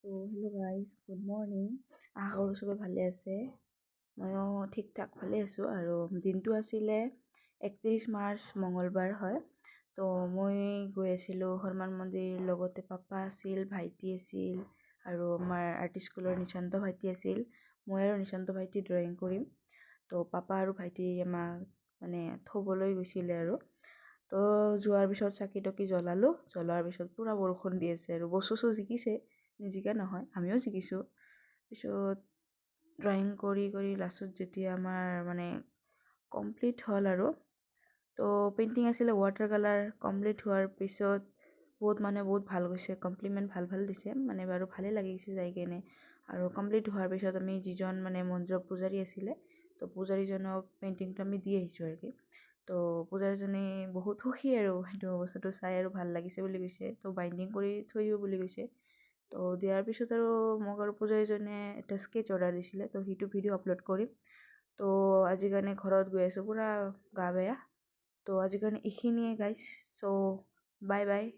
Hello' guys, good morning. আশা কৰোঁ চবে ভালে আছে। ময়ো ঠিক ঠাক ভালে আছোঁ। আৰু দিনটো আছিলে 31 মাৰ্চ মঙলবাৰ হয়। তো মই গৈ আছিলোঁ হনুমান মন্দিৰ, লগতে পাপা আছিল, ভাইটি আছিল আৰু আমাৰ আৰ্টিষ্ট স্কুলৰ নিশান্ত ভাইটি আছিল। মই আৰু নিশান্ত ভাইটি ড্ৰয়িং কৰিম। তো পাপা আৰু ভাইটি আমাক মানে থ'বলৈ গৈছিলে আৰু। তো যোৱাৰ পিছত চাকি তকি জ্বলোৱাৰ পিছত পূৰা বৰষুণ দি আছে আৰু বস্তু জিকিছে, নিজিকা নহয়, আমিও জিকিছোঁ। পিছত ড্ৰয়িং কৰি লাষ্টত যেতিয়া আমাৰ মানে কমপ্লিট হ'ল আৰু তো পেইণ্টিং আছিলে ৱাটাৰ কালাৰ। কমপ্লিট হোৱাৰ পিছত বহুত ভাল গৈছে, কমপ্লিমেণ্ট ভাল দিছে মানে বাৰু ভালেই লাগিছে যাই কেনে। আৰু কমপ্লিট হোৱাৰ পিছত আমি যিজন মানে মন্দিৰৰ পূজাৰী আছিলে, তো পূজাৰীজনক পেইণ্টিংটো আমি দি আহিছোঁ আৰু কি। তো পূজাৰীজনে বহুত সুখী আৰু সেইটো বস্তুটো চাই আৰু ভাল লাগিছে বুলি কৈছে। তো বাইণ্ডিং কৰি থৈ দিব বুলি কৈছে। তো দিয়াৰ পিছত আৰু মোক আৰু পূজাৰীজনে এটা স্কেটচ অৰ্ডাৰ দিছিলে, তো সেইটো ভিডিঅ' আপলোড কৰিম। তো আজিৰ কাৰণে ঘৰত গৈ আছোঁ, পূৰা গা বেয়া। তো আজিৰ কাৰণে এইখিনিয়ে গাইজ। চ' বাই বাই।